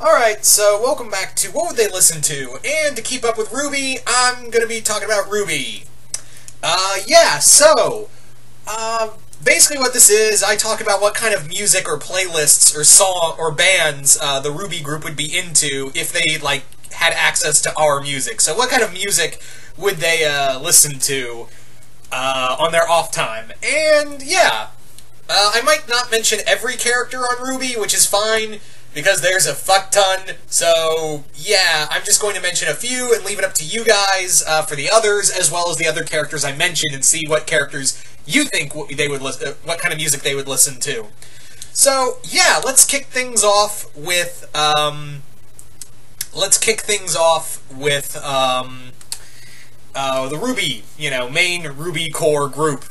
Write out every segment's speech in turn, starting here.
Alright, so welcome back to What Would They Listen To? And to keep up with RWBY, I'm gonna be talking about RWBY. Basically what this is, I talk about what kind of music or playlists or song or bands the RWBY group would be into if they, had access to our music. So what kind of music would they listen to on their off time? And, I might not mention every character on RWBY, which is fine, because there's a fuck ton, so yeah, I'm just going to mention a few and leave it up to you guys for the others, as well as the other characters I mentioned, and see what characters you think they would what kind of music they would listen to. So yeah, let's kick things off with the RWBY, main RWBY core group.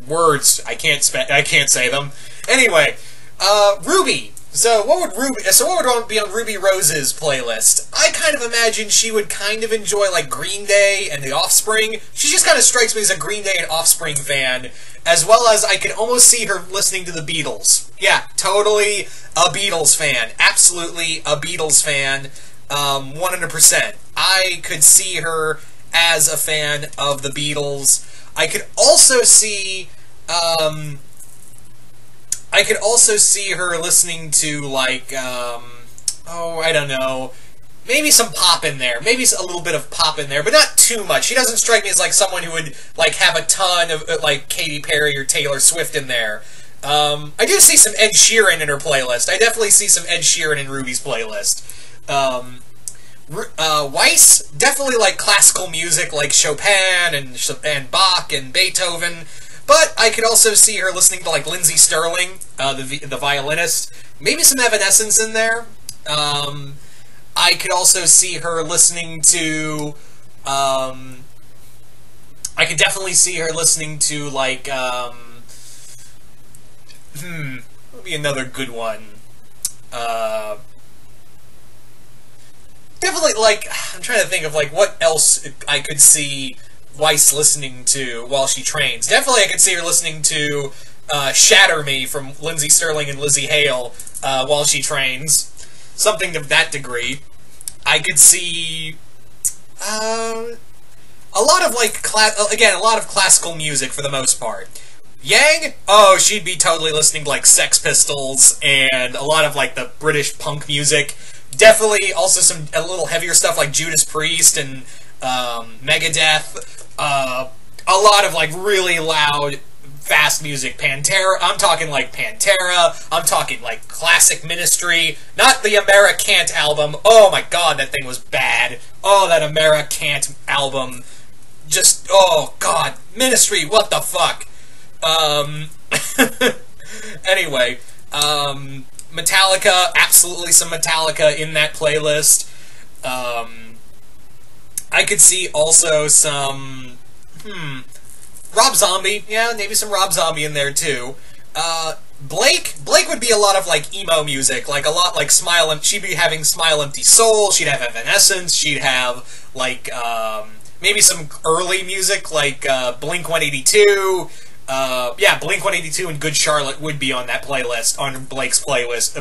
Words, I can't say them. Anyway, RWBY. So what would be on Ruby Rose's playlist? I kind of imagine she would kind of enjoy, Green Day and The Offspring. She just kind of strikes me as a Green Day and Offspring fan, as well as I could almost see her listening to the Beatles. Yeah, totally a Beatles fan. Absolutely a Beatles fan. 100%. I could see her as a fan of the Beatles. I could also see her listening to, I don't know, maybe some pop in there. Maybe a little bit of pop in there, but not too much. She doesn't strike me as, someone who would, have a ton of, Katy Perry or Taylor Swift in there. I do see some Ed Sheeran in her playlist. I definitely see some Ed Sheeran in Ruby's playlist. Weiss, definitely, classical music, like Chopin and Bach and Beethoven. But I could also see her listening to, Lindsey Sterling, the violinist. Maybe some Evanescence in there. I could also see her listening to, I could definitely see her listening to, what would be another good one? Definitely, I'm trying to think of, what else I could see Weiss listening to while she trains. Definitely I could see her listening to Shatter Me from Lindsey Sterling and Lizzie Hale while she trains. Something of that degree. I could see a lot of, a lot of classical music for the most part. Yang? Oh, she'd be totally listening to, Sex Pistols and a lot of, the British punk music. Definitely also a little heavier stuff like Judas Priest and Megadeth. A lot of, really loud, fast music. Pantera, I'm talking, Pantera, I'm talking, classic Ministry, not the Americant album. Oh my god, that thing was bad. Oh, that Americant album. Just, oh god, Ministry, what the fuck? Anyway, Metallica, absolutely some Metallica in that playlist. I could see also some, Rob Zombie, yeah, maybe some Rob Zombie in there too. Blake would be a lot of, emo music, a lot, she'd be having Smile Empty Soul, she'd have Evanescence, she'd have, maybe some early music, Blink-182, yeah, Blink-182 and Good Charlotte would be on that playlist, on Blake's playlist,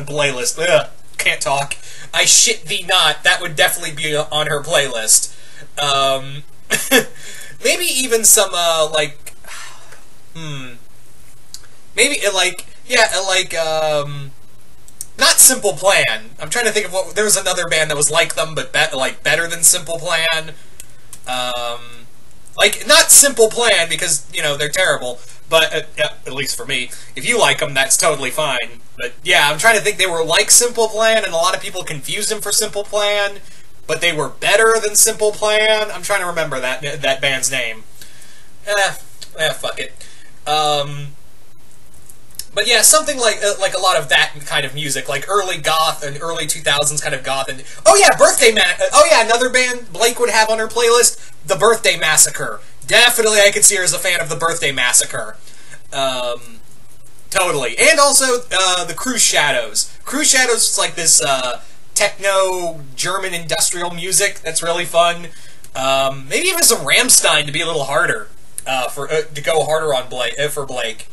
ugh, can't talk. I shit thee not, that would definitely be on her playlist. Maybe even some, maybe, not Simple Plan. I'm trying to think of there was another band that was like them, but, better than Simple Plan. Not Simple Plan, because, they're terrible, but, at least for me. If you like them, that's totally fine. But, yeah, I'm trying to think they were like Simple Plan, and a lot of people confused them for Simple Plan, but they were better than Simple Plan. I'm trying to remember that band's name. Fuck it. But yeah, something like a lot of that kind of music, early goth and early 2000s kind of goth. And oh yeah, another band Blake would have on her playlist, The Birthday Massacre. Definitely, I could see her as a fan of The Birthday Massacre. Totally. And also the Cruise Shadows. Cruise Shadows is this techno German industrial music that's really fun. Maybe even some Rammstein to be a little harder to go harder on for Blake.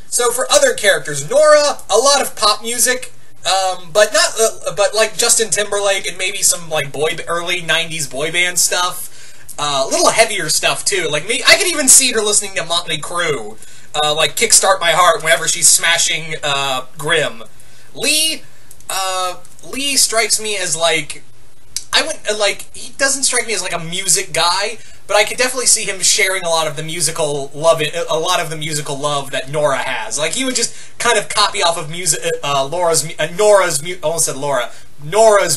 So for other characters, Nora, a lot of pop music. but not, but like Justin Timberlake and maybe some like early '90s boy band stuff. A little heavier stuff too. Like me, I could even see her listening to Motley Crue, like "Kickstart My Heart" whenever she's smashing Grimm. Lee strikes me as like, he doesn't strike me as like a music guy, but I could definitely see him sharing a lot of the musical love that Nora has. Like he would just kind of copy off of Nora's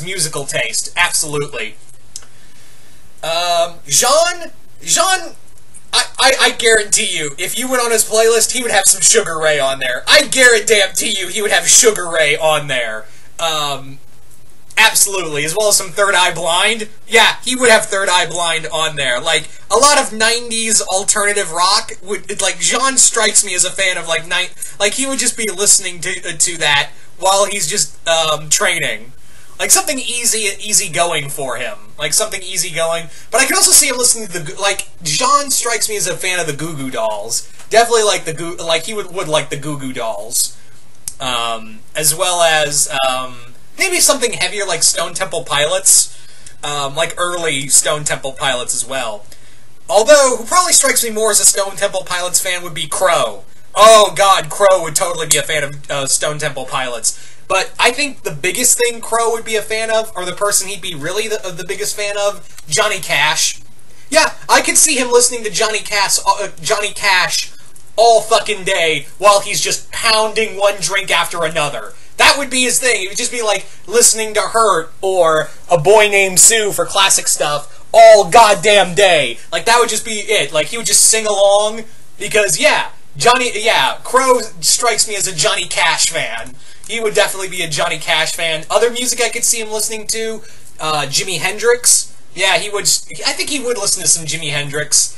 musical taste. Absolutely. Jaune, I guarantee you, if you went on his playlist, he would have some Sugar Ray on there. I guarantee you, he would have Sugar Ray on there. Absolutely, as well as some Third Eye Blind. Yeah, he would have Third Eye Blind on there. Like, a lot of 90s alternative rock would, like, Jaune strikes me as a fan of, like, he would just be listening to that while he's just, training. Like, something easy going for him. Like, something easy going. But I can also see him listening to Jaune strikes me as a fan of the Goo Goo Dolls. Definitely like he would like the Goo Goo Dolls. As well as, maybe something heavier like Stone Temple Pilots. Like early Stone Temple Pilots as well. Although, who probably strikes me more as a Stone Temple Pilots fan would be Qrow. Oh god, Qrow would totally be a fan of Stone Temple Pilots. But I think the biggest thing Qrow would be a fan of, or the person he'd be really the biggest fan of, Johnny Cash. Yeah, I could see him listening to Johnny Cash all fucking day while he's just pounding one drink after another. That would be his thing. It would just be like listening to Hurt or A Boy Named Sue for classic stuff all goddamn day. Like, that would just be it. Like, he would just sing along because, Qrow strikes me as a Johnny Cash fan. He would definitely be a Johnny Cash fan. Other music I could see him listening to, Jimi Hendrix. Yeah, he would. I think he would listen to some Jimi Hendrix.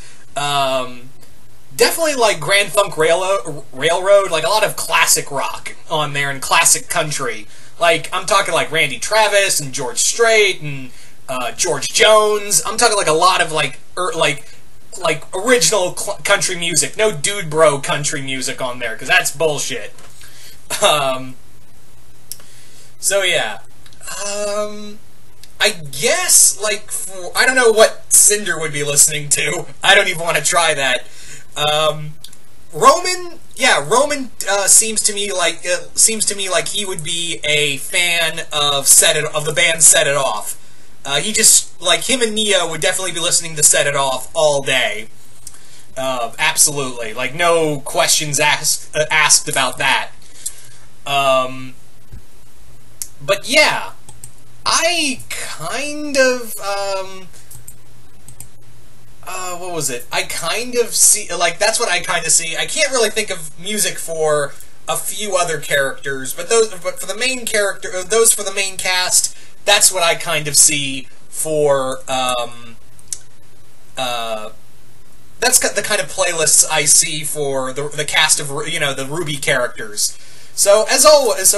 Definitely like Grand Funk Railroad, like a lot of classic rock on there and classic country. Like, I'm talking like Randy Travis and George Strait and George Jones. I'm talking like a lot of like original country music. No dude bro country music on there, because that's bullshit. So yeah, I guess, like, I don't know what Cinder would be listening to. I don't even want to try that. Roman seems to me like he would be a fan of the band Set It Off. He just, like, him and Neo would definitely be listening to Set It Off all day. Absolutely, like, no questions asked about that. But yeah, I kind of, what was it? I kind of see, like, that's what I kind of see. I can't really think of music for a few other characters, but for the main character, those for the main cast, that's what I kind of see for, that's the kind of playlists I see for the cast of, the RWBY characters. So as always,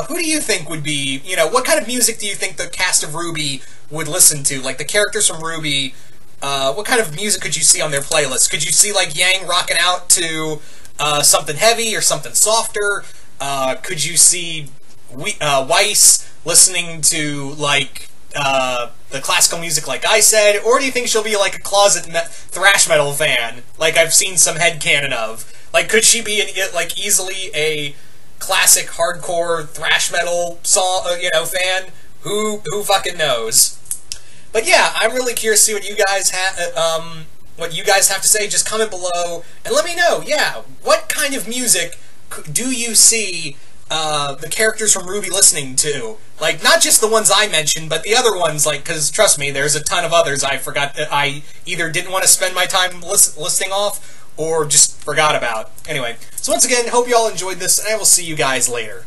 who do you think would be, what kind of music do you think the cast of RWBY would listen to? Like, the characters from RWBY, what kind of music could you see on their playlist? Could you see, like, Yang rocking out to something heavy or something softer? Could you see Weiss listening to, like, the classical music like I said? Or do you think she'll be, like, a closet thrash metal fan, like I've seen some headcanon of? Like, could she be, easily a classic hardcore thrash metal song, fan? Who fucking knows? But yeah, I'm really curious to see what you guys have to say. Just comment below and let me know. Yeah, what kind of music do you see the characters from RWBY listening to? Like, not just the ones I mentioned, but the other ones. Like, because trust me, there's a ton of others I forgot. I either didn't want to spend my time listing off, or just forgot about. Anyway, so once again, hope you all enjoyed this, and I will see you guys later.